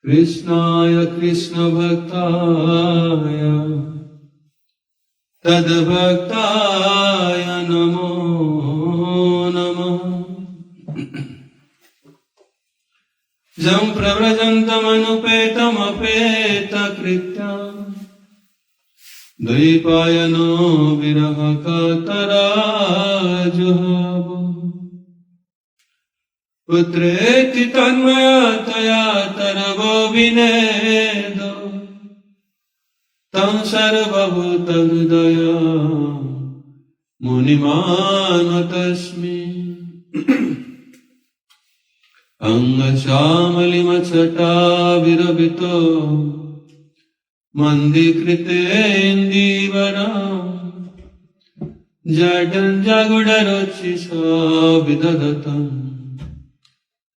कृष्णाय कृष्ण भक्ताय तद्भक्ताय नमो नमः। जं प्रव्रजन्तमनुपेतमपेतकृत्यम् द्वैपायनो विरहकातराजुहाव। पुत्रेति तन्मयतया तरवो विनेदो तं सर्वभूतहृदय मुनिमानतस्मि। अंगश्यामलिमच्छटाविरभितो मन्दीकृतेन्दीवरम् जडञ्जगुडरुचिषा विदधतम्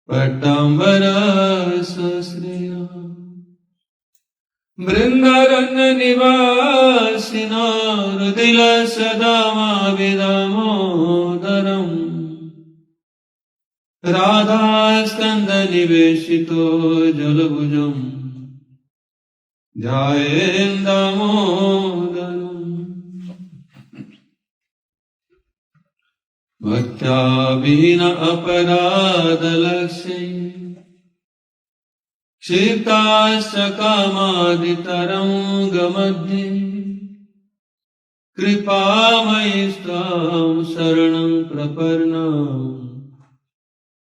पट्टाम्बरसश्रिया। बृन्दारण्यनिवासिनो हृदिलसदामाविदामोदरम् राधास्कन्धनिवेशितो जलभुजम् ध्यायेन् दामोदरम्। भक्त्या विहीन अपराधलक्ष्ये क्षिप्ताश्च कामादितरङ्गमध्ये कृपामयि त्वां शरणं प्रपन्नम्।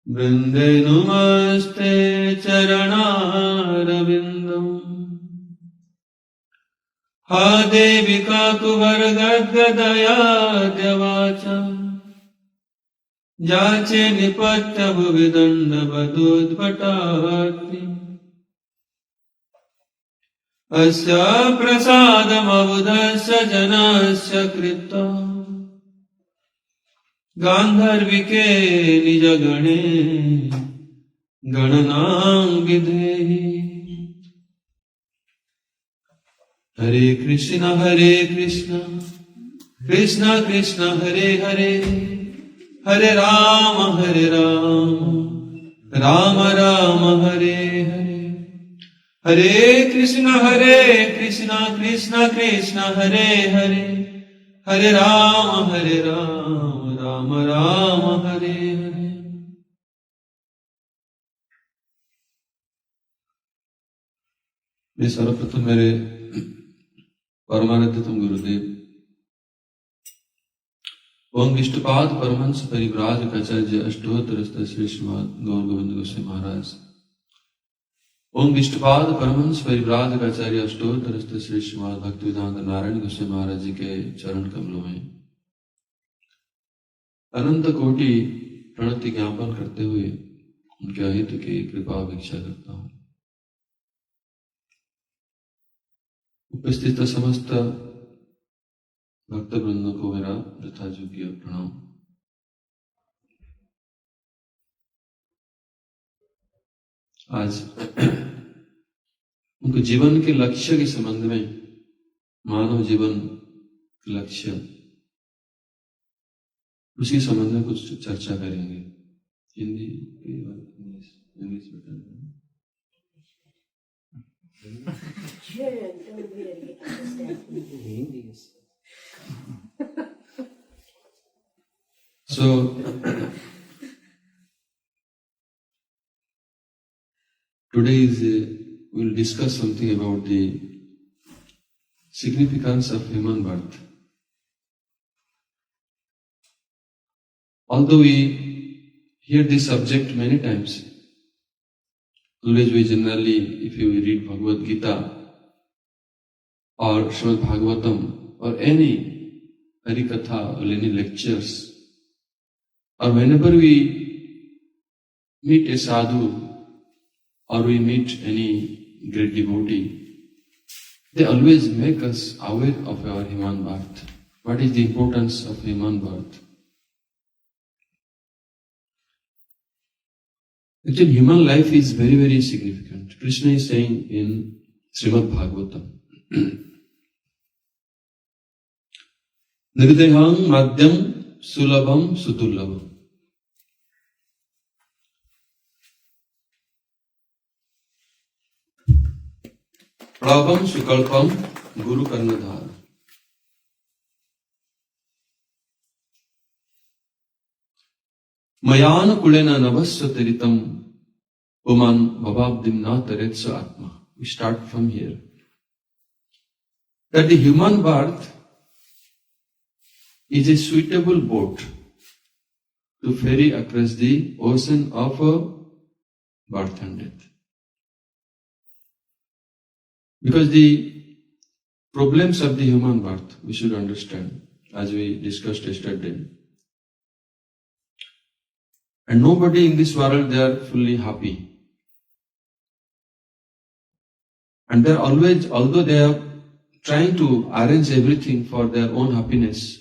वृन्दे नुमस्ते चरणारविन्दम्। हा देवी काकुभर्गद्गदयाद्यवाचा जाचे निपत्यभुविदण्डवदोद्भटार्ति। अस्य प्रसादमबुधस्य जनस्य कृत्वा गान्धर्विके निजगणे गणनां विधेहि। हरे कृष्ण कृष्ण कृष्ण हरे हरे, हरे राम राम राम हरे हरे। हरे कृष्ण कृष्ण कृष्ण हरे हरे, हरे राम राम राम हरे हरे। मैं सर्वप्रथम मेरे परमानंदतम गुरुदेव ओम विष्णुपाद परमहंस परिव्राजकाचार्य अष्टोत्तर श्री श्रीमद् गौर गोविंद गोस्वामी महाराज। ओम विष्णुपाद परमहंस परिव्राजकाचार्य अष्टोत्तर श्री श्रीमद् भक्तिवेदांत नारायण गोस्वामी महाराज जी के चरण कमलों में अनंत कोटि प्रणति ज्ञापन करते हुए उनके अहित की कृपा भिक्षा करता हूँ। उपस्थित समस्त भक्त वृंदों को मेरा यथायोग्य प्रणाम। आज उनके जीवन के लक्ष्य के संबंध में, मानव जीवन के लक्ष्य, उसी संबंध में कुछ चर्चा करेंगे। Hindi English So today we'll discuss something about the significance of human birth. Although we hear this subject many times, always we generally, if you read Bhagavad Gita or Srimad Bhagavatam or any Harikatha or any lectures, or whenever we meet a sadhu or we meet any great devotee, they always make us aware of our human birth. What is the importance of human birth? Actually, human life is very, very significant. Krishna is saying in Srimad Bhagavatam, Nirdeham Madhyam Sulabham Sudurlabham. Prabham Sukalpam Guru Karnadhar. Mayana Kulena Navasya Tiritam Puman Bhavabdim Na Taretsa Atma. We start from here. That the human birth is a suitable boat to ferry across the ocean of birth and death. Because the problems of the human birth, we should understand, as we discussed yesterday. And nobody in this world, they are fully happy. And they are always, although they are trying to arrange everything for their own happiness,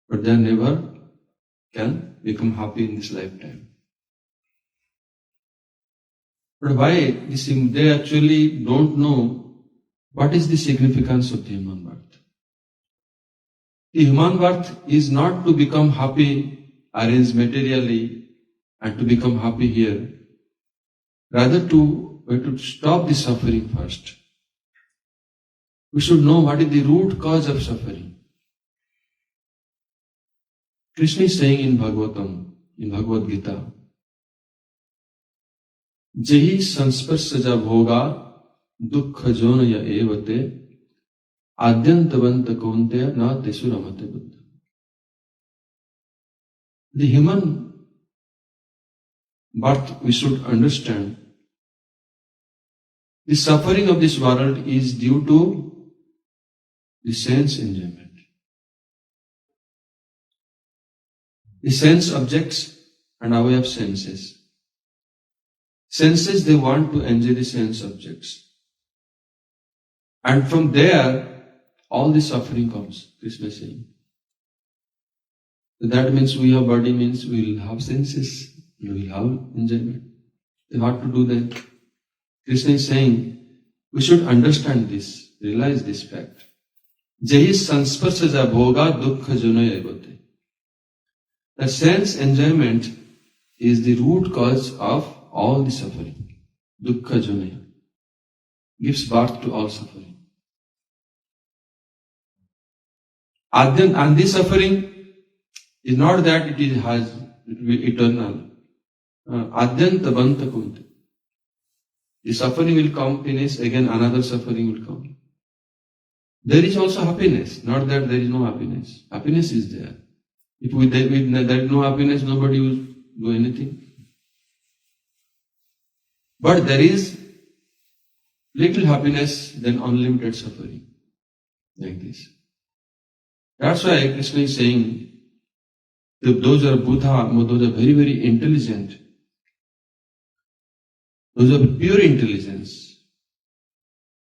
but they never can become happy in this lifetime. But why? They actually don't know what is the significance of the human birth. The human birth is not to become happy, arranged materially, and to become happy here. Rather we have to stop the suffering first. We should know what is the root cause of suffering. Krishna is saying in Bhagavatam, in Bhagavad Gita, Jehi sansparsaja bhoga dukkha jonaya evate adyantavanta kaunteya na tesuramate buddha. The human birth, we should understand, the suffering of this world is due to the sense enjoyment. The sense objects and our way of senses. Senses, they want to enjoy the sense objects. And from there, all the suffering comes, Krishna is saying. So that means we have body, means we will have senses, we will have enjoyment. Then what to do then? Krishna is saying, we should understand this, realize this fact. Jahi sansparsaja bhoga dukkha junaya evate. The sense enjoyment is the root cause of all the suffering. Dukkha junaya. Gives birth to all suffering. And this suffering is not that it will be eternal. Adyanta banta kunte. The suffering will come, finish, again another suffering will come. There is also happiness, not that there is no happiness. Happiness is there. If there is no happiness, nobody will do anything. But there is little happiness, then unlimited suffering. Like this. That's why Krishna is saying, those are Buddha, those are very, very intelligent. Those are pure intelligence.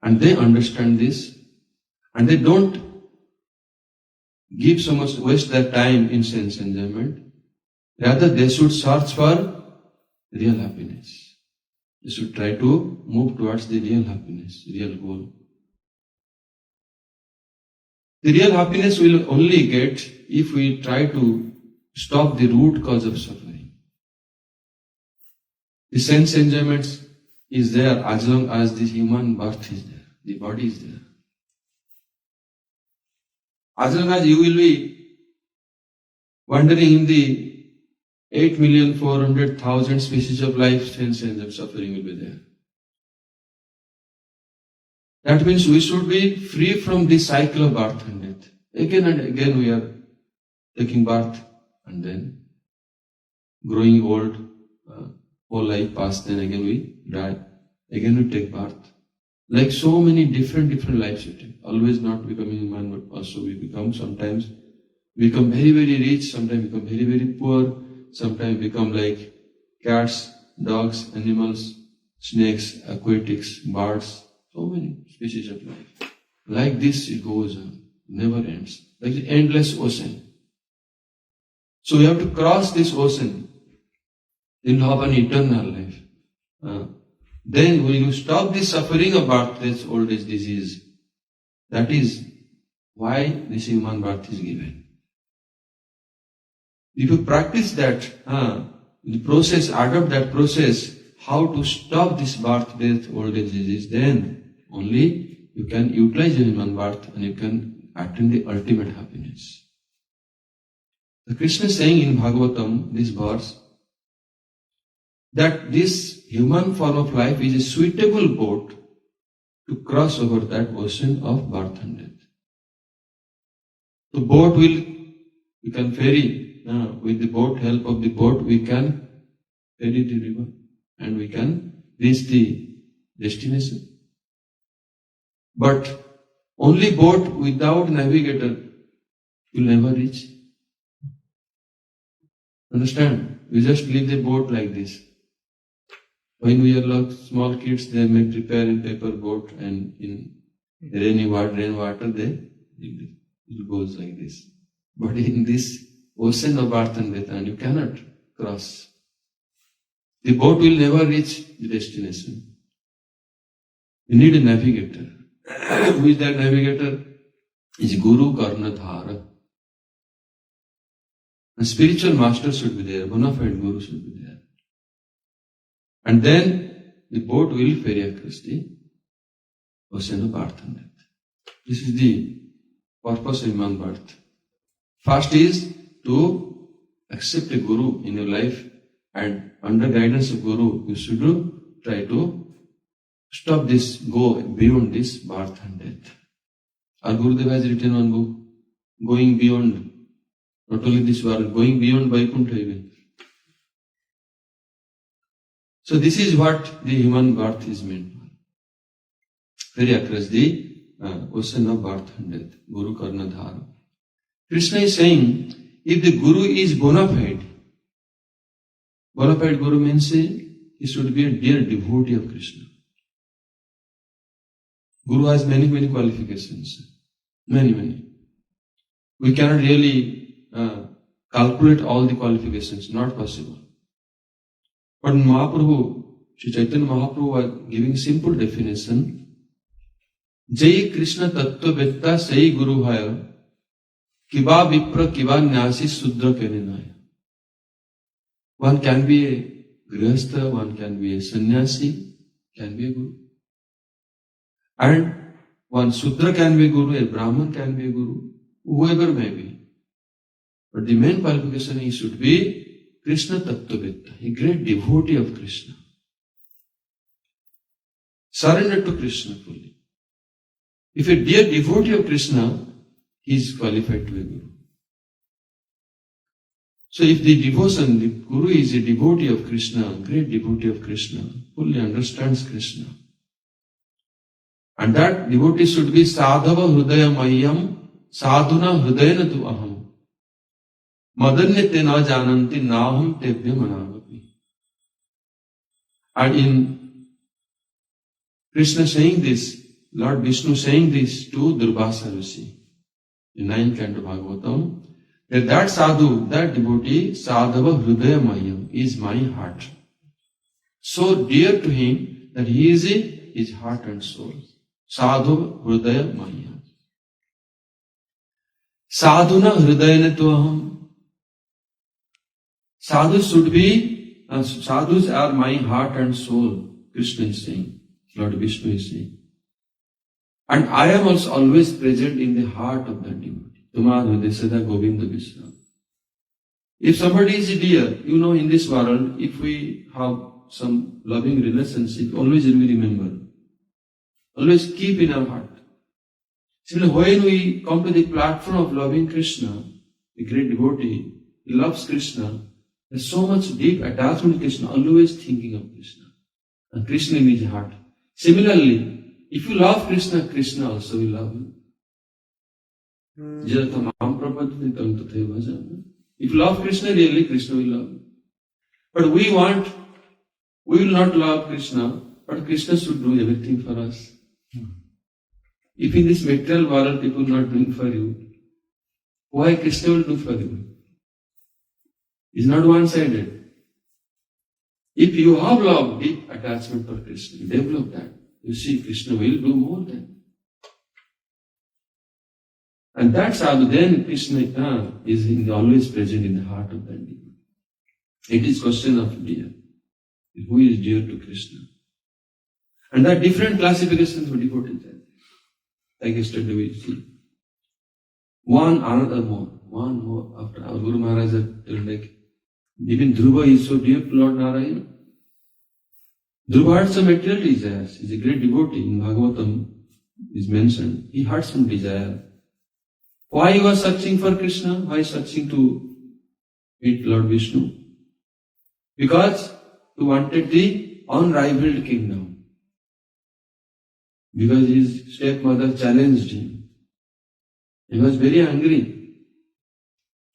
And they understand this. And they don't give so much, waste their time in sense enjoyment. Rather, they should search for real happiness. They should try to move towards the real happiness, real goal. The real happiness we will only get if we try to stop the root cause of suffering. The sense enjoyment is there as long as the human birth is there, the body is there. As long as you will be wandering in the 8,400,000 species of life, sense and suffering will be there. That means we should be free from the cycle of birth and death. Again and again we are taking birth and then growing old, whole life past, then again we die. Again we take birth. Like so many different lives we take. Always not becoming human, but also we become sometimes become very, very rich, sometimes become very, very poor, sometimes become like cats, dogs, animals, snakes, aquatics, birds, so many species of life. Like this it goes on, never ends. Like the endless ocean. So we have to cross this ocean in have an eternal life. Then when you stop the suffering of birth, death, old age, disease, that is why this human birth is given. If you practice that, the process, adopt that process, how to stop this birth, death, old age, disease, then only you can utilize your human birth and you can attain the ultimate happiness. The Krishna is saying in Bhagavatam, this verse, that this human form of life is a suitable boat to cross over that ocean of birth and death. The boat we can ferry, with the boat, help of the boat, we can ferry the river and we can reach the destination. But only boat without navigator will never reach. Understand? We just leave the boat like this. When we are like small kids, they may prepare in paper boat and in rainwater, it goes like this. But in this ocean of birth and death, and you cannot cross. The boat will never reach the destination. You need a navigator. Who is that navigator? Is Guru Karnadhara. A spiritual master should be there, bona fide Guru should be there. And then the boat will ferry across the ocean of birth and death. This is the purpose of human birth. First is to accept a Guru in your life, and under guidance of Guru, you should try to stop this, go beyond this birth and death. Our Gurudev has written one book, Going Beyond, not only this world, going beyond Vaikuntha even. So this is what the human birth is meant for. Ferry across the ocean of birth and death, Guru Karnadhara. Krishna is saying, if the Guru is bona fide Guru means he should be a dear devotee of Krishna. Guru has many qualifications. Many. We cannot really calculate all the qualifications, not possible. But Mahaprabhu, Sri Chaitanya Mahaprabhu was giving simple definition. Jai Krishna Tattva Vetta Sai Guru Haya Kiba Vipra Kiba Nyasi Sudra Keninaya. One can be a grihastha, one can be a sannyasi, can be a guru. And one Sudra can be a guru, a Brahman can be a guru, whoever may be. But the main qualification he should be Krishna Tattvavetta, a great devotee of Krishna. Surrender to Krishna fully. If a dear devotee of Krishna, he is qualified to be a guru. So if the devotion, the Guru is a devotee of Krishna, great devotee of Krishna, fully understands Krishna. And that devotee should be Sadhava Hridaya Mayam Sadhuna Hridayana Tu Aham Madanya Te Na Jananti Naham Tebhya Manavapi. And in Krishna saying this, Lord Vishnu saying this to Durvasa Rishi in 9th canto Bhagavatam, that sadhu, that devotee, Sadhava Hridaya Mayam, is my heart. So dear to him that he is his heart and soul. Sadhu Hridaya Mayam. Sadhuna Hridayana Tuham. Sadhus should be, sadhus are my heart and soul, Krishna is saying, Lord Vishnu is saying. And I am also always present in the heart of that devotee. Tumadhudesada Govinda Vishra. If somebody is dear, in this world, if we have some loving relationship, always we remember. Always keep in our heart. Similarly, when we come to the platform of loving Krishna, the great devotee, he loves Krishna, there's so much deep attachment to Krishna, always thinking of Krishna. And Krishna in his heart. Similarly, if you love Krishna, Krishna also will love you. If you love Krishna, really Krishna will love you. But we will not love Krishna, but Krishna should do everything for us. If in this material world people are not doing for you, why Krishna will do for you? It's not one-sided. If you have love, deep attachment for Krishna, develop that. You see, Krishna will do more than. And that's how then Krishna is always present in the heart of that devotee. It is question of dear. Who is dear to Krishna? And there are different classifications of devotees. Like yesterday we see. One more after our Guru Maharaj had told, like, even Dhruva is so dear to Lord Narayana. Dhruva had some material desires. He's a great devotee. In Bhagavatam is mentioned. He had some desire. Why he was searching for Krishna? Why searching to meet Lord Vishnu? Because he wanted the unrivaled kingdom. Because his stepmother challenged him. He was very angry.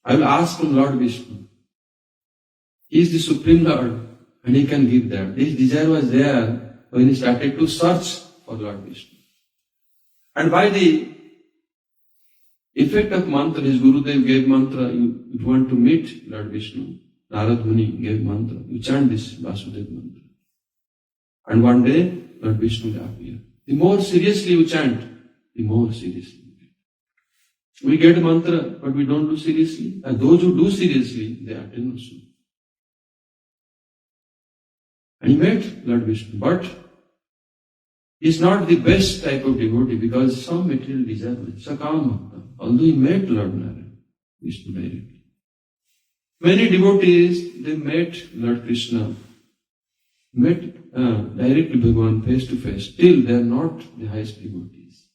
I will ask from Lord Vishnu. He is the Supreme Lord and he can give that. This desire was there when he started to search for Lord Vishnu. And by the effect of mantra, his Gurudev gave mantra, you want to meet Lord Vishnu. Narad Muni gave mantra. You chant this Vasudev mantra. And one day, Lord Vishnu will appear. The more seriously you chant, the more seriously you get. We get mantra, but we don't do seriously. And those who do seriously, they attain also. And he met Lord Vishnu. But he's not the best type of devotee because some material desire, Sakam Bhakta. Although he met Lord Narayana, Vishnu directly. Many devotees, they met Lord Krishna, met directly Bhagavan face to face. Still, they are not the highest devotees.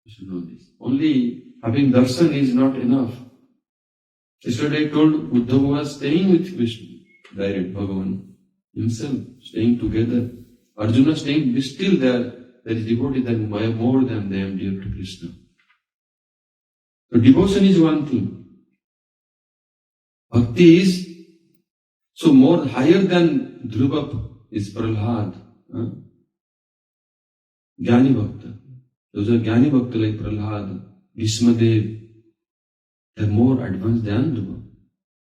You should know this. Only having darshan is not enough. Yesterday I told Uddhava was staying with Vishnu, direct Bhagavan himself, staying together. Arjuna staying, still there is devotee that more than them dear to Krishna. So devotion is one thing. Bhakti is so more higher than Dhruva is Prahlad. Jnani Bhakta. Those are Jnani Bhakta like Prahlad, Bhismadev. They are more advanced than Dhruva.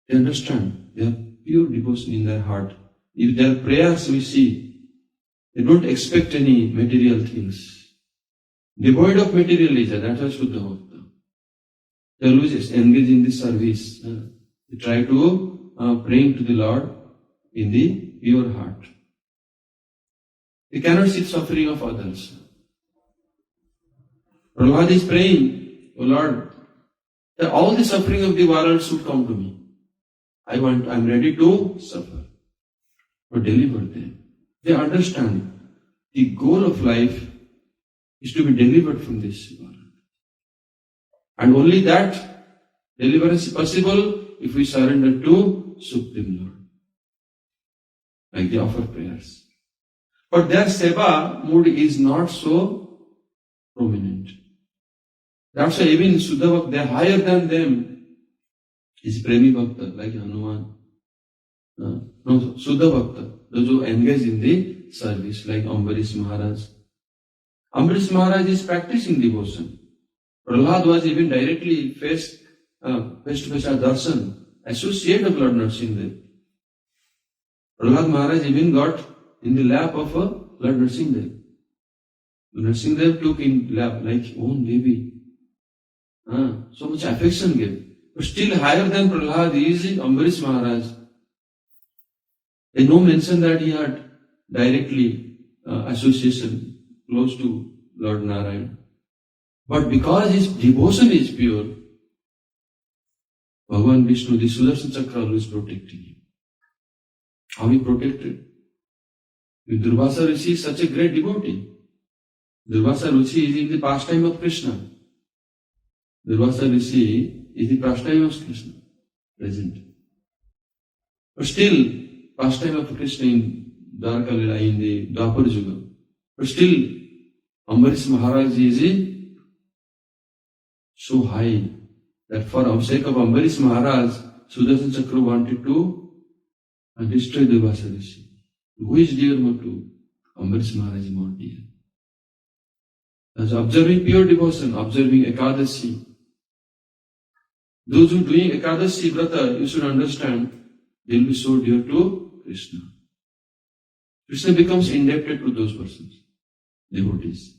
They understand. They have pure devotion in their heart. If their prayers we see, they don't expect any material things. Devoid of materialism, that's why Shuddha Bhakta. They always engage in this service. They try to praying to the Lord in the pure heart. They cannot see the suffering of others. Prahlad is praying, O Lord, that all the suffering of the world should come to me. I'm ready to suffer, but deliver them. They understand the goal of life is to be delivered from this world. And only that deliverance is possible if we surrender to Supreme Lord. Like they offer prayers. But their seva mood is not so prominent. That's why even Shuddha Bhakta, they are higher than them. Is Premi Bhakta, like Hanuman. No, Shuddha Bhakta, those who engage in the service, like Ambarish Maharaj. Ambarish Maharaj is practicing devotion. Prahlad was even directly face to face darshan, associate of Lord Nrsimhadev. Prahlad Maharaj even got in the lap of Lord Nrsimhadev. Nrsimhadev took in lap like own baby. So much affection gave. But still higher than Prahlad is Ambarish Maharaj. There is no mention that he had directly association close to Lord Narayana. But because his devotion is pure, Bhagavan Vishnu, the Sudarshan Chakra, always protecting him. How he protected? If Durvasa Rishi is such a great devotee, Durvasa Rishi is in the pastime of Krishna. Durvasa Rishi is the pastime of Krishna, present. But still, pastime of Krishna in Dwarka Lila, in the Dwapar Yuga. But still, Ambarish Maharaj is so high that for the sake of Ambarish Maharaj, Sudarshan Chakra wanted to destroy Durvasa Rishi. Who is dear to Ambarish Maharaj is more dear. As observing pure devotion, observing Ekadashi. Those who are doing Ekadashi Vrata, you should understand, they will be so dear to Krishna. Krishna becomes indebted to those persons, devotees.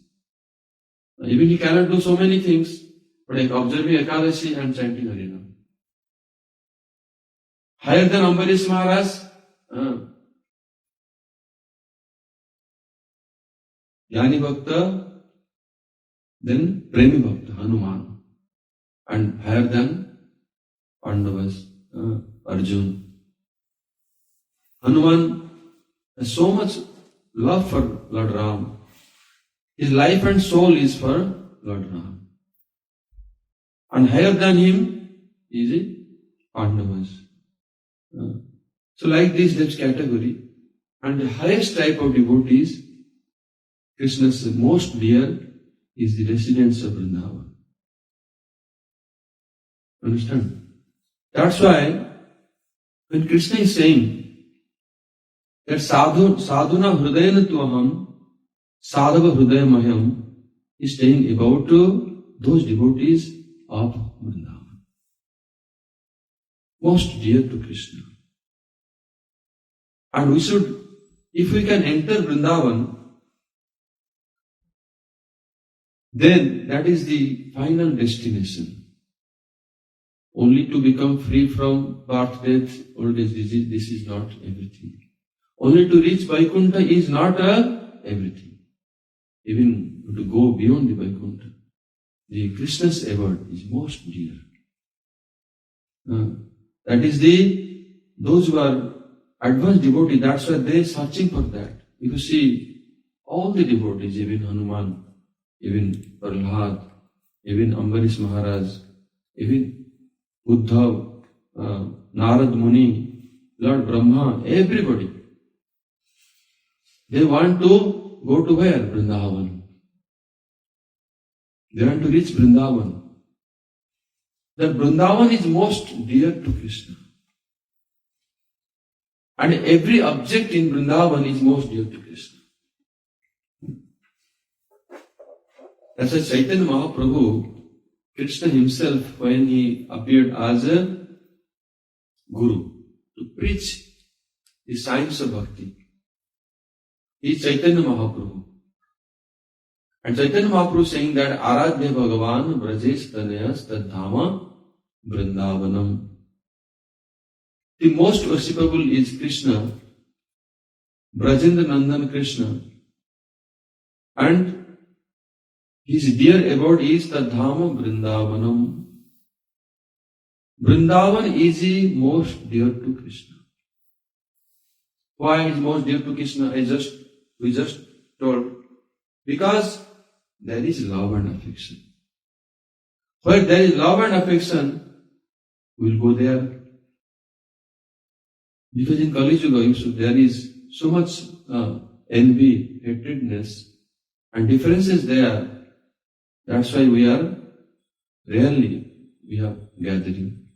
Even he cannot do so many things, but like observing Ekadashi and chanting Harinam. Higher than Ambarish Maharaj, Jnani Bhakta, then Premi Bhakta, Hanuman, and higher than Pandavas, Arjun. Hanuman has so much love for Lord Ram. His life and soul is for Lord Ram. And higher than him is Pandavas. So like this category, and the highest type of devotees, Krishna's most dear, is the residents of Vrindavan. Understand? That's why when Krishna is saying that sadhuna hrudayana tuaham sadhava hrudayamaham, is saying about those devotees of Vrindavan, most dear to Krishna. And we should, if we can enter Vrindavan, then that is the final destination. Only to become free from birth, death, old age, disease, this is not everything. Only to reach Vaikuntha is not everything. Even to go beyond the Vaikuntha, the Krishna's abode is most dear. That is those who are advanced devotees, that's why they are searching for that. You see, all the devotees, even Hanuman, even Prahlad, even Ambarish Maharaj, even Uddhav, Narad Muni, Lord Brahma, everybody, they want to go to where? Vrindavan. They want to reach Vrindavan. That Vrindavan is most dear to Krishna. And every object in Vrindavan is most dear to Krishna. That's why Chaitanya Mahaprabhu, Krishna himself, when he appeared as a guru to preach the science of bhakti, he is Chaitanya Mahaprabhu. And Chaitanya Mahaprabhu saying that Aradhya Bhagavan Brajesh Tanayas Tadhama Vrindavanam. The most worshipable is Krishna, Brajendra Nandan Krishna, and his dear abode is Tadhama Vrindavanam. Vrindavan is the most dear to Krishna. Why is most dear to Krishna? We just told. Because there is love and affection. Where there is love and affection, we will go there. Because in Kali Yuga, there is so much envy, hatredness, and differences there. That's why we are gathering.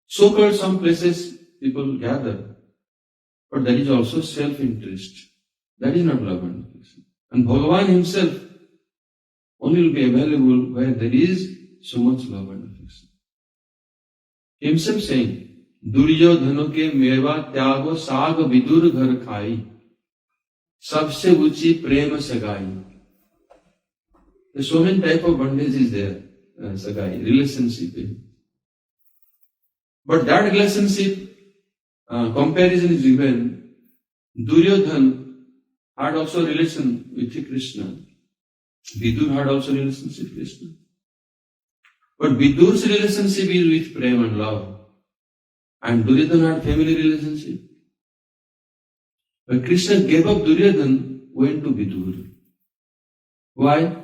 So-called some places people gather, but there is also self-interest. That is not love and affection. And Bhagavan himself only will be available where there is so much love and affection. Himself saying, दुर्योधनो के मेवा त्यागो साग विदुर घर खाई सबसे ऊंची प्रेम सगाई. There's so many type of bondage is there, sagai, relationship. But that relationship, comparison is given. Duryodhan had also relation with Krishna. Vidur had also relationship with Krishna. But Vidur's relationship is with prema and love. And Duryodhan had family relationship. But Krishna gave up Duryodhan, went to Vidur. Why?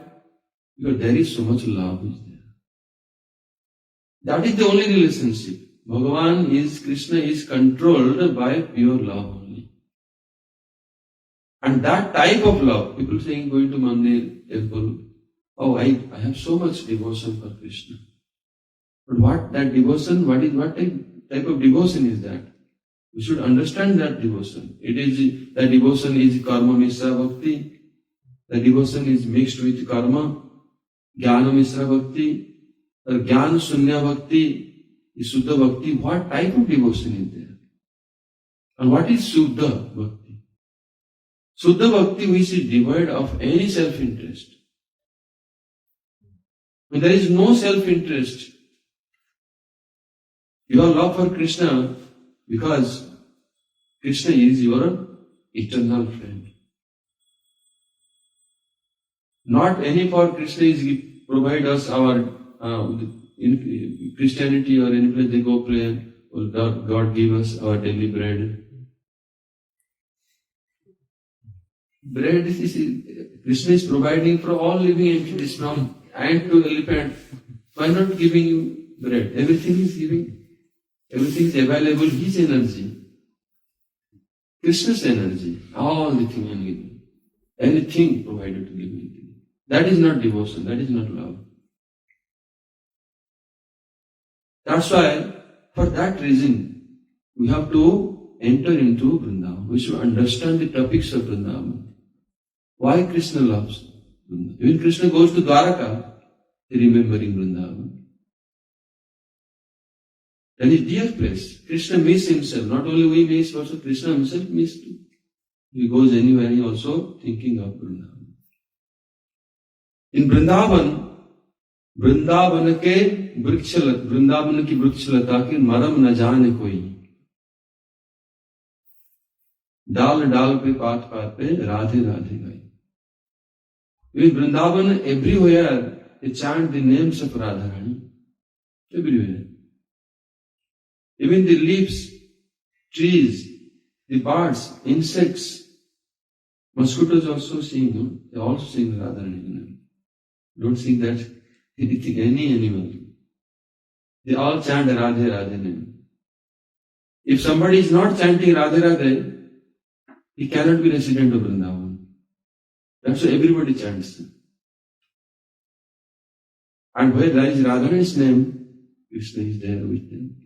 Because there is so much love is there. That is the only relationship. Bhagavan is, Krishna is controlled by pure love only. And that type of love, people saying going to Mandir, temple, oh, I have so much devotion for Krishna. But what that devotion, what type of devotion is that? We should understand that devotion. That devotion is karma misra bhakti. The devotion is mixed with karma. Jnana misra bhakti. Or jnana sunya bhakti is Suddha bhakti. What type of devotion is there? And what is Suddha bhakti? Suddha bhakti which is devoid of any self-interest. When there is no self-interest, your love for Krishna, because Krishna is your eternal friend. Not any for Krishna is provide us our in Christianity or any place they go pray, or God give us our daily bread. Bread is Krishna is providing for all living entities from ant to elephant. Why not giving you bread? Everything is giving. Everything is available. His energy. Krishna's energy. All the thing and giving. Anything provided to living. That is not devotion. That is not love. That's why, for that reason, we have to enter into Vrindavan. We should understand the topics of Vrindavan. Why Krishna loves Vrindavan? When Krishna goes to Dwaraka, he remembering Vrindavan. That is dear place. Krishna misses himself. Not only we miss, also Krishna himself misses too. He goes anywhere, he also thinking of Vrindavan. In Vrindavan, Vrindavan की वृक्षलता की मरम न जाने कोई, डाल डाल पे पात पात पे राधे राधे गाई. In Vrindavan, everywhere they chant the names of Radharani. Everywhere. Even the leaves, trees, the birds, insects, mosquitoes also sing. No? They also sing Radharani. Don't sing that. Anything, any animal. They all chant Radhe Radhe name. If somebody is not chanting Radhe Radhe, he cannot be resident of Vrindavan. That's why everybody chants. And where there is Radharani's name, Krishna is there with them.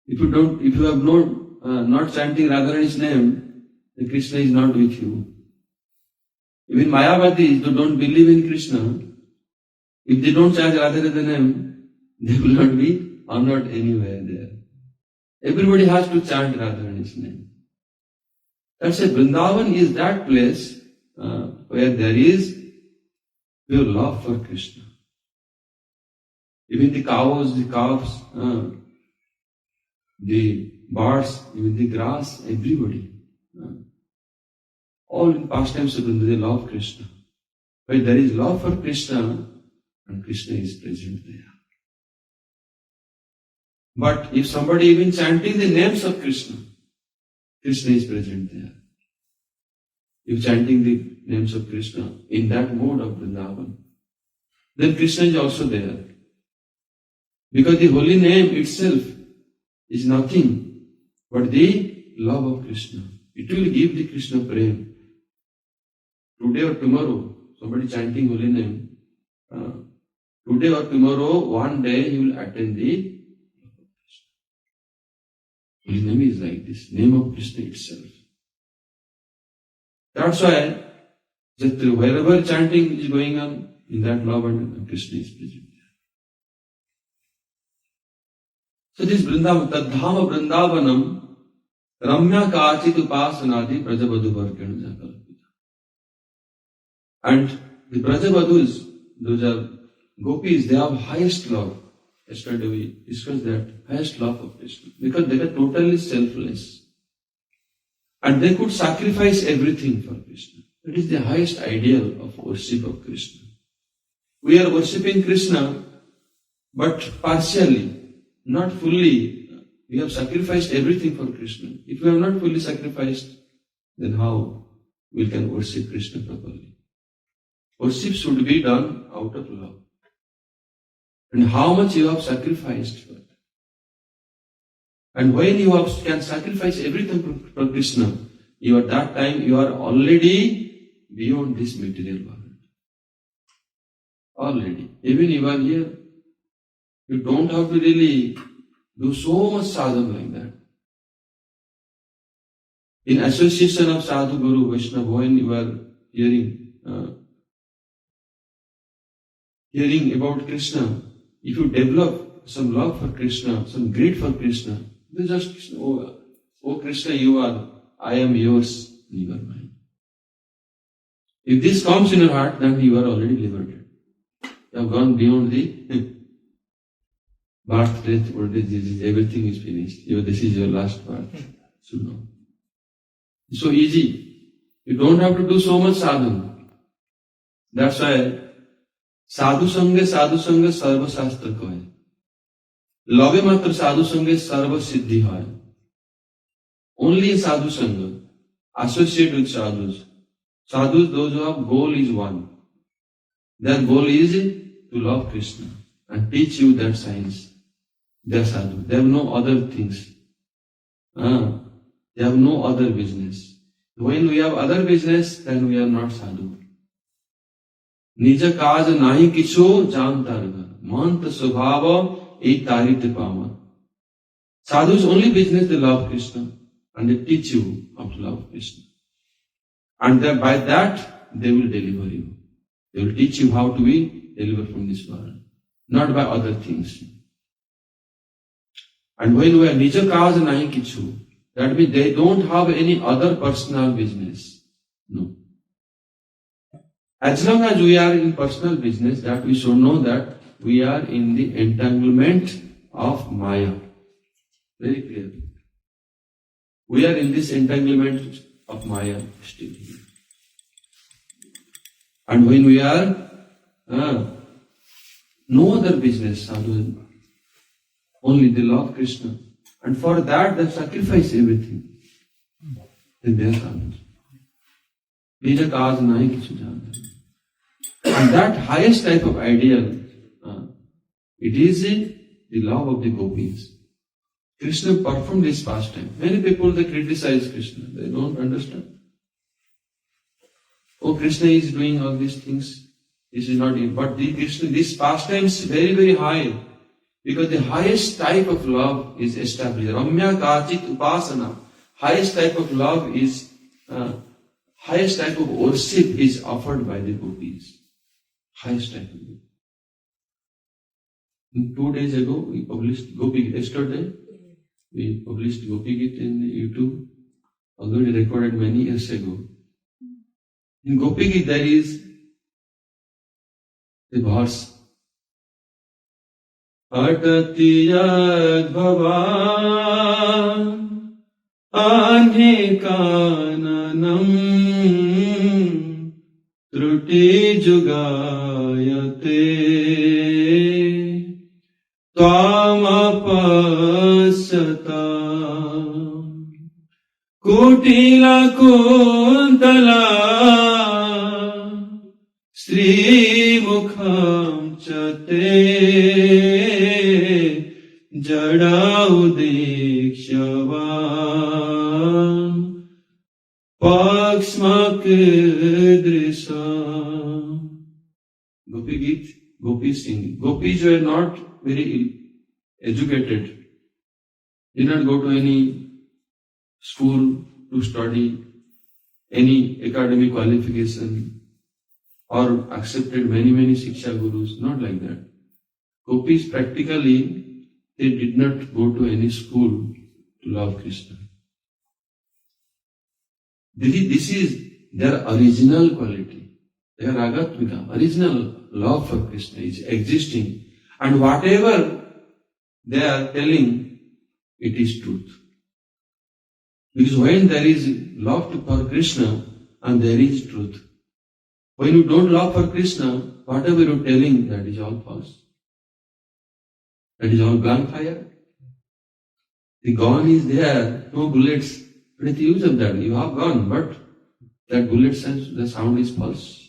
If you have not chanting Radharani's name, then Krishna is not with you. Even Mayavadis who don't believe in Krishna, if they don't chant Radha Radha name, they will not be honored anywhere there. Everybody has to chant Radharani's name. That's why Vrindavan is that place where there is pure love for Krishna. Even the cows, the calves, the birds, even the grass, everybody. All in pastimes of Vrindavan, they love Krishna. Where there is love for Krishna, and Krishna is present there. But if somebody even chanting the names of Krishna, Krishna is present there. If chanting the names of Krishna in that mode of Vrindavan, then Krishna is also there. Because the holy name itself is nothing but the love of Krishna. It will give the Krishna prem. Today or tomorrow, somebody chanting holy name, today or tomorrow, one day he will attain the holy name is like this, name of Krishna itself. That's why that wherever chanting is going on, in that love and Krishna is present. So this Vrindavan, Tadhama Vrindavanam, Ramya Kachit Upasanadi Prajavadhu Varkana Kalpita. And the Prajavadhus, those are gopis, they have highest love. Yesterday we discussed that, highest love of Krishna. Because they are totally selfless. And they could sacrifice everything for Krishna. That is the highest ideal of worship of Krishna. We are worshipping Krishna, but partially, not fully. We have sacrificed everything for Krishna. If we have not fully sacrificed, then how we can worship Krishna properly? Worship should be done out of love. And how much you have sacrificed for it. And when you can sacrifice everything for Krishna, at that time you are already beyond this material world. Already. Even you are here, you don't have to really do so much sadhana like that. In association of Sadhu, Guru, Vaishnava, when you are hearing about Krishna, if you develop some love for Krishna, some greed for Krishna, then just, oh Krishna, I am yours, and you are mine. If this comes in your heart, then you are already liberated. You have gone beyond the birth, death, old age, disease, everything is finished. This is your last birth. So no. It's so easy. You don't have to do so much sadhana. That's why sadhu sange sarva shastra kohe. Love matra sadhu sange sarva siddhi hoy. Only sadhu sangha. Associate with sadhus. Sadhus, those who have goal is one. Their goal is to love Krishna and teach you that science. They are sadhu. They have no other things. They have no other business. When we have other business, then we are not sadhu. Nija kaaj nahi kichu jantarga. Manta subhava ek tarite pama. Sadhu's only business, they love Krishna and they teach you how to love Krishna. And by that, they will deliver you. They will teach you how to be delivered from this world. Not by other things. And when we are nija kaaj nahi kichu, that means they don't have any other personal business. No. As long as we are in personal business, that we should know that we are in the entanglement of Maya. Very clear. We are in this entanglement of Maya still. And when we are no other business, sadhu, only they love Krishna. And for that they sacrifice everything. Then they are sadhus. Nija kaaj nahi kichu janta. And that highest type of ideal, it is the love of the gopis. Krishna performed this pastime. Many people, they criticize Krishna. They don't understand. Oh, Krishna is doing all these things. This is not him. But Krishna, this pastime is very, very high. Because the highest type of love is established. Ramya Kachit Upasana. Highest type of love is, highest type of worship is offered by the gopis. Highest type of love. 2 days ago, we published Gopi. Yesterday, we published Gopi Git in YouTube. Already recorded many years ago. In Gopi Git, there is the verse. Atati yad bhavan anhekananam truti jugayate tvamapasata kutila kuntala Sri mukham chate jadau dikshavam paksmak drisam. Gopi Git, Gopis singing. Gopis were not very educated. Did not go to any school to study any academic qualification or accepted many Shiksha Gurus. Not like that. Gopis practically, they did not go to any school to love Krishna. This is their original quality. Their Ragatmika, original love for Krishna is existing. And whatever they are telling, it is truth. Because when there is love for Krishna and there is truth, when you don't love for Krishna, whatever you are telling, that is all false. That is all blank fire. The gun is there, no bullets. What is the use of that? You have gun, but that bullet sense, the sound is false.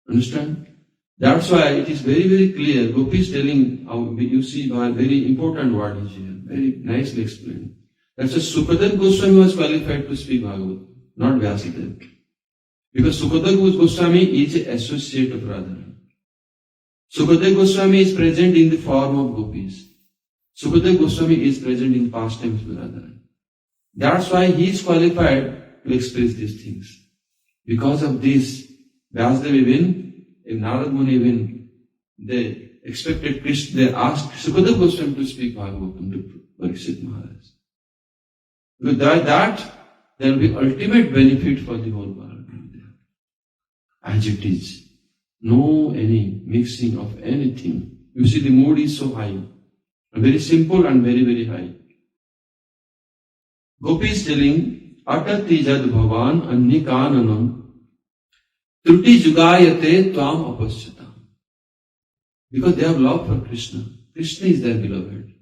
Understand? That's why it is very, very clear. Gopi is telling, you see, a very important word is here. Very nicely explained. That's why Sukadeva Goswami was qualified to speak Bhagavad, not Vyasadeva. Because Sukadeva Goswami is an associate of Radharani. Sukadeva Goswami is present in the form of gopis. Sukadeva Goswami is present in pastimes with Radharani. That's why he is qualified to express these things. Because of this, Vyasadeva even, if Narad Muni even, they expected Krishna, they asked Sukadeva Goswami to speak Bhagavatam to Parikshit Maharaj. With that, there will be ultimate benefit for the whole world. As it is. No any mixing of anything. You see, the mood is so high. Very simple and very, very high. Gopi is telling, Atati jad bhavan annikananam Truti jugayate tvam apasyata. Because they have love for Krishna. Krishna is their beloved.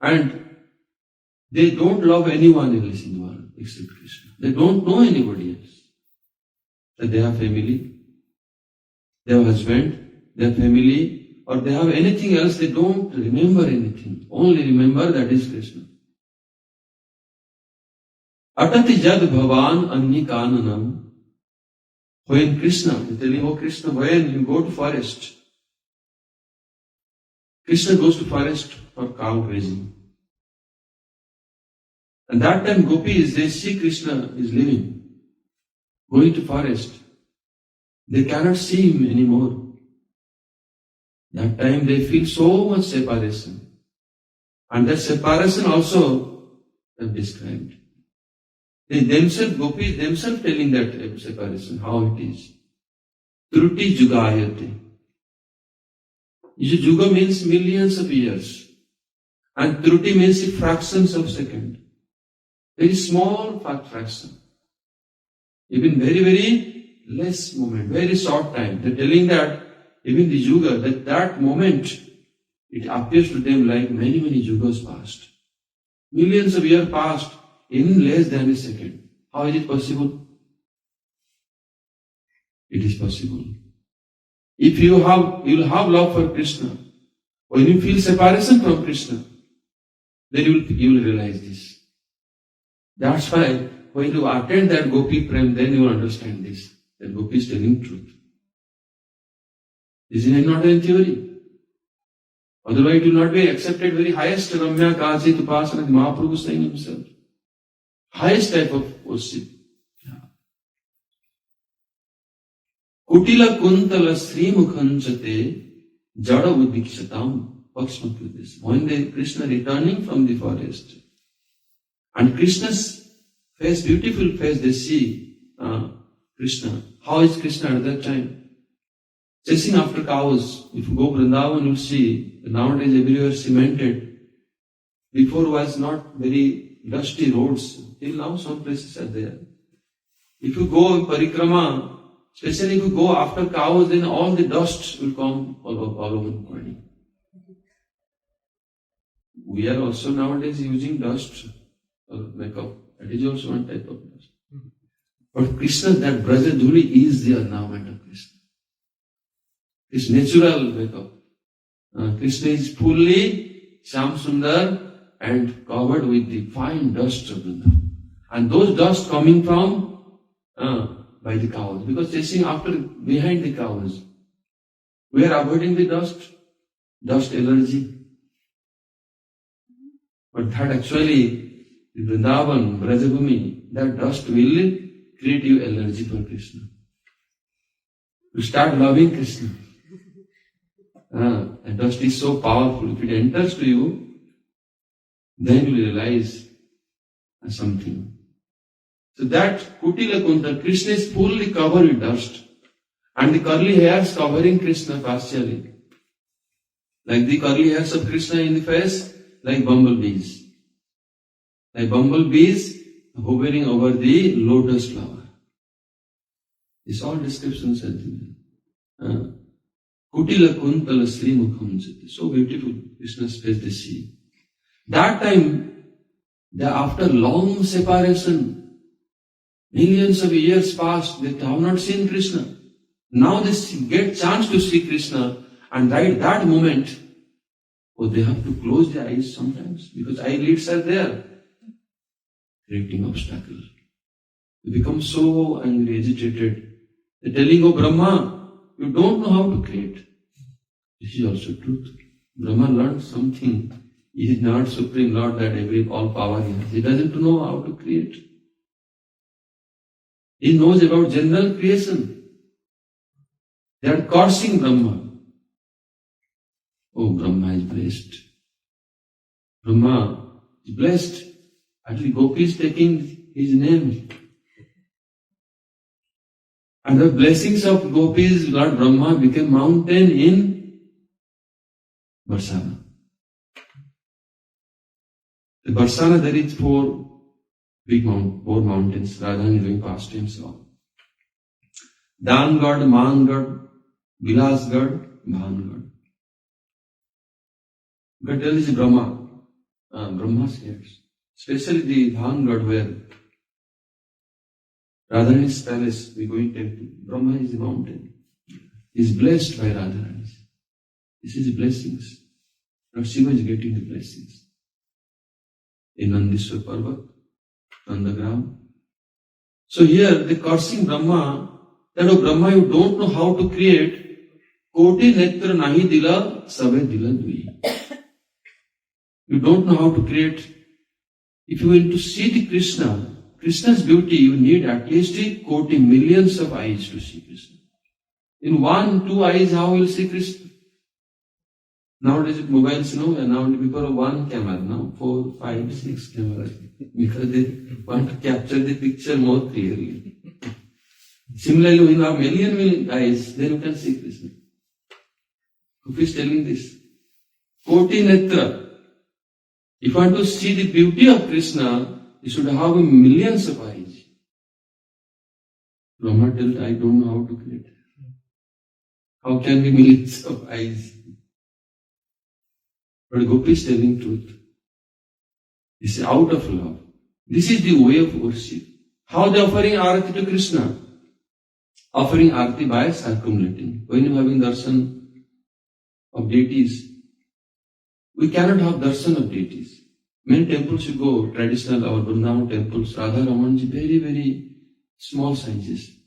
And they don't love anyone else in the world except Krishna. They don't know anybody else. That they have family, they have husband, they have family, or they have anything else, they don't remember anything. Only remember that is Krishna. Atati jad bhavan anni kananam. When Krishna, you tell him, oh Krishna, when you go to forest, Krishna goes to forest for cow grazing. And that time gopis, they see Krishna is living, going to forest. They cannot see him anymore. That time they feel so much separation. And that separation also they have described. They themselves, gopis themselves telling that separation, how it is. Truti jugayate. Juga means millions of years. And truti means fractions of second. Very small fraction. Even very, very less moment, very short time. They're telling that even the juga, that moment, it appears to them like many, many yugas passed. Millions of years passed in less than a second. How is it possible? It is possible. If you will have love for Krishna, when you feel separation from Krishna, then you will realize this. That's why when you attain that gopi prem, then you will understand this. That gopi is telling truth. Isn't it not in theory? Otherwise it will not be accepted very highest Ramya Kachi Tupasana, Mahaprabhu saying himself. Highest type of worship. Kutila kuntala srimukhanchate jada udvikshatam paksmakritis. One day Krishna returning from the forest, and Krishna's face, beautiful face, they see Krishna. How is Krishna at that time? Chasing after cows. If you go Vrindavan, you'll see nowadays everywhere cemented. Before was not very dusty roads. Till now some places are there. If you go parikrama, especially if you go after cows, then all the dust will come all over the body. We are also nowadays using dust or makeup. That is also one type of dust. But Krishna, that Brajadhuli is the ornament of Krishna. It's natural makeup. Krishna is fully Shyam Sundar and covered with the fine dust of Vrindavan. And those dust coming from by the cows, because chasing after behind the cows, we are avoiding the dust allergy. But that actually, the Vrindavan, Brajabhumi, that dust will create you allergy for Krishna. You start loving Krishna. That dust is so powerful. If it enters to you, then you realize something. So that Kutila Kunta, Krishna is fully covered with dust. And the curly hairs covering Krishna partially. Like the curly hairs of Krishna in the face, like bumblebees. Like bumblebees hovering over the lotus flower. These all descriptions are there. Kutila Kuntala Sri Mukham. So beautiful, Krishna's face they see. That time, after long separation, millions of years passed, they have not seen Krishna. Now they get chance to see Krishna, and right that moment, they have to close their eyes sometimes, because eyelids are there, creating obstacle. They become so angry, agitated. They're telling, oh Brahma, you don't know how to create. This is also truth. Brahma learned something. He is not Supreme Lord that all power he has. He doesn't know how to create. He knows about general creation. They are cursing Brahma. Oh, Brahma is blessed. Brahma is blessed. Actually, Gopi is taking his name. And the blessings of Gopis, Lord Brahma became mountain in Barsana. The Barsana, there is four mountains. Radha is doing pastimes. Dan God, Man God, Vilas God, Bhan God. But there is Brahma, Brahma's heirs. Especially the Bhan God where Radharani's palace, we go in temple. Brahma is the mountain. He is blessed by Radharani. This is the blessings. Lord Shiva is getting the blessings. In Nandiswar Parvat, Nandagram. So here the cursing Brahma, that oh Brahma, you don't know how to create. Koti netra nahi dila, sabe dila dui. You don't know how to create. If you want to see the Krishna's beauty, you need at least 40 millions of eyes to see Krishna. In 1, 2 eyes, how will you see Krishna? Nowadays with mobiles, and now people have 1 camera, now 4, 5, 6 cameras, because they want to capture the picture more clearly. Similarly, when you have million eyes, then you can see Krishna. Who is telling this? Koti netra. If you want to see the beauty of Krishna, you should have millions of eyes. Brahma tells, I don't know how to create. How can be millions of eyes? But Gopi is telling truth. This is out of love. This is the way of worship. How they are offering arati to Krishna? Offering arati by circumlating. When you are having darshan of deities, we cannot have darshan of deities. Many temples you go, traditional, our Vrindavan temples, Radha Ramanji, very, very small sizes.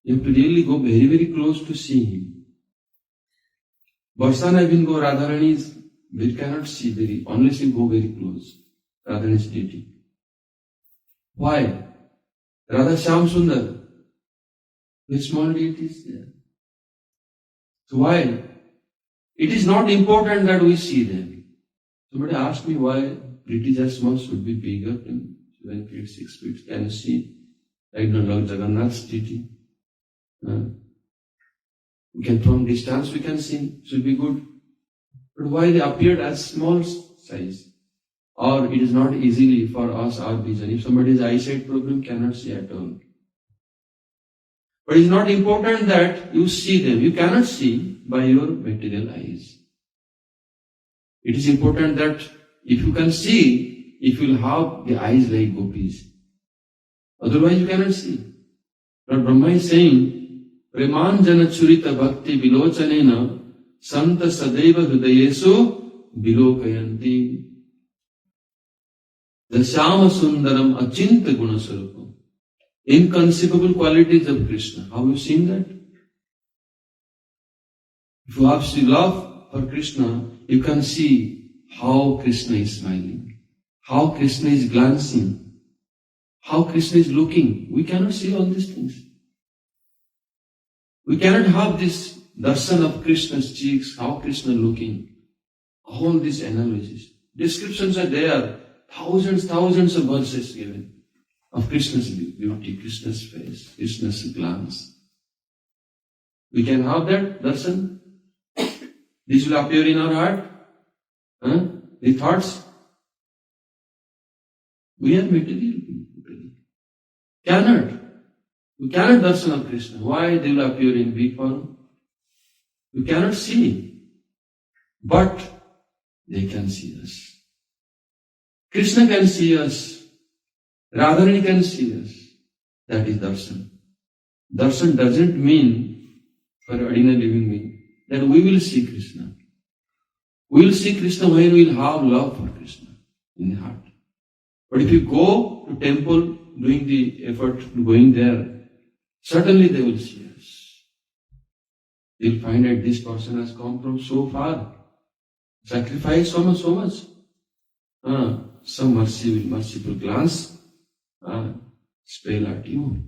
You have to really go very, very close to see him. Barsana even go Radharani's, we cannot see very, unless you go very close. Radharani's deity. Why? Radha Shyam Sundar, very small deities there. So why? It is not important that we see them. Somebody asked me why deities as small should be bigger than 7 feet, 6 feet. Can you see? Like Lord Jagannath's deity. We can from distance we can see, should be good. But why they appeared as small size? Or it is not easily for us our vision. If somebody's eyesight problem cannot see at all. But it is not important that you see them. You cannot see by your material eyes. It is important that if you can see, if you will have the eyes like gopis. Otherwise you cannot see. Lord Brahma is saying, Premanjana churita bhakti vilochanena santa sadaiva hridayesu vilokayanti. The Shama Sundaram achinta gunasarupam. Inconceivable qualities of Krishna. Have you seen that? If you have love for Krishna, you can see how Krishna is smiling, how Krishna is glancing, how Krishna is looking. We cannot see all these things. We cannot have this darshan of Krishna's cheeks, how Krishna looking. All these analogies. Descriptions are there. Thousands of verses given of Krishna's beauty, Krishna's face, Krishna's glance. We can have that darshan. This will appear in our heart. The thoughts. We are material people. We cannot darshan of Krishna. Why they will appear in big form? You cannot see. But they can see us. Krishna can see us. Radharani can see us. That is darshan. Darshan doesn't mean, for ordinary living being, that we will see Krishna. We will see Krishna when we will have love for Krishna in the heart. But if you go to temple, doing the effort to going there, certainly they will see us. They will find that this person has come from so far, sacrificed so much. Some merciful glance spell at you.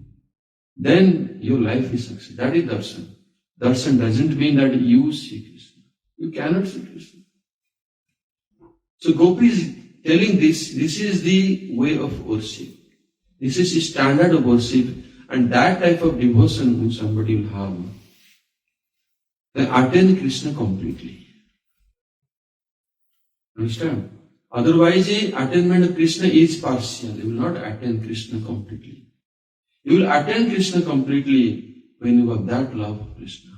Then your life is success. That is darshan. Darshan doesn't mean that you see Krishna. You cannot see Krishna. So Gopi is telling this is the way of worship. This is the standard of worship, and that type of devotion which somebody will have, they attain Krishna completely. Understand? Otherwise, attainment of Krishna is partial. You will not attain Krishna completely. You will attain Krishna completely when you have that love of Krishna.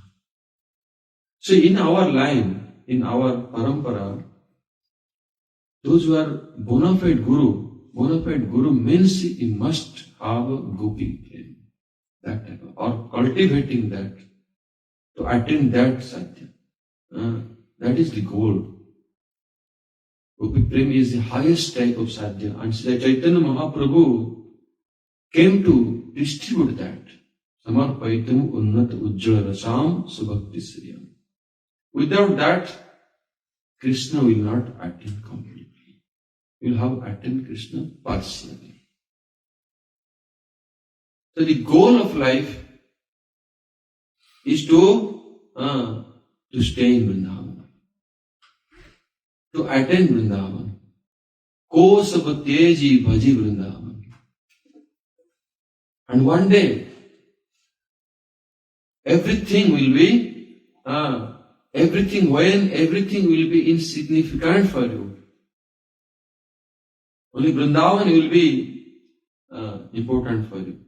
So in our line, in our parampara, those who are bona fide guru means he must have a gopi flame, that type of, or cultivating that, to attain that sadhya. That is the goal. Gopi Prem is the highest type of sadhya, and Sri Chaitanya Mahaprabhu came to distribute that. Samarpaitam unnat ujjala rasam subhakti sriyam. Without that, Krishna will not attain completely. You will have attained Krishna partially. So the goal of life is to stay in Vrindavan, to attain Vrindavan. Ko sab teji bhaji Vrindavan. And one day, everything will be insignificant for you. Only Vrindavan will be important for you.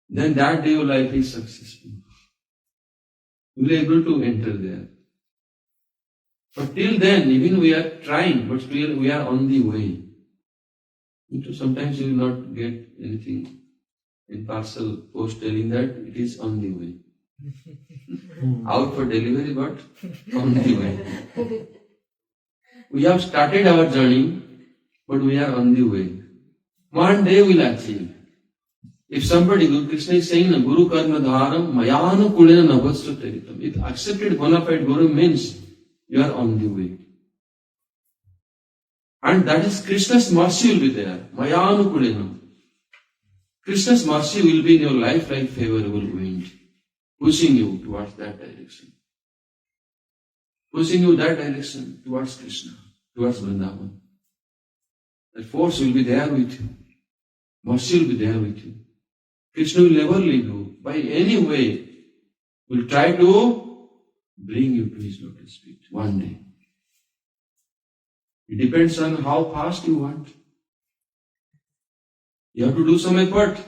Then that day your life is successful. You will be able to enter there. But till then, even we are trying, but still we are on the way. Sometimes you will not get anything in parcel post telling that it is on the way. Out for delivery, but on the way. We have started our journey, but we are on the way. One day we will achieve. If somebody, Guru Krishna is saying, Guru karma dharam mayana kulena nabhastu teritam. If accepted bona fide Guru means you are on the way. And that is Krishna's mercy will be there. Mayana kulena. Krishna's mercy will be in your life like favorable wind, pushing you towards that direction. Pushing you that direction towards Krishna, towards Vrindavan. That force will be there with you. Mercy will be there with you. Krishna will never leave you. By any way, will try to bring you to his lotus feet one day. It depends on how fast you want. You have to do some effort.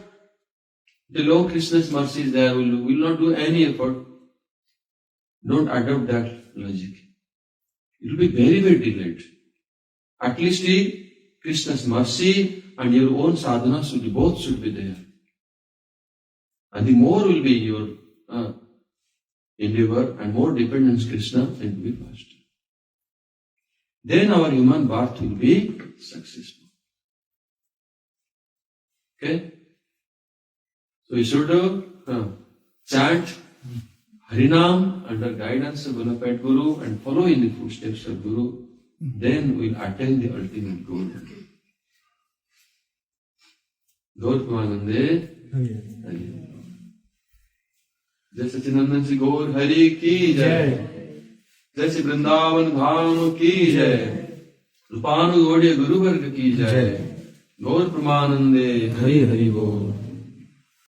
The Lord Krishna's mercy is there, will not do any effort. Don't adopt that logic. It will be very, very delayed. At least Krishna's mercy and your own sadhana both should be there. And the more will be your endeavor and more dependence on Krishna, it will be faster. Then our human birth will be successful. Okay? So we should chant Harinam under guidance of bona fide Guru and follow in the footsteps of Guru. Then we will attain the ultimate goal. Gaur Pramanande. जय सच्चिदानंद श्री गौर हरि की जय, जय श्री वृंदावन धाम की जय, रूपानुगौड़ीय गुरु वर्ग की जय, गौर प्रमानंदे हरि हरि बोल।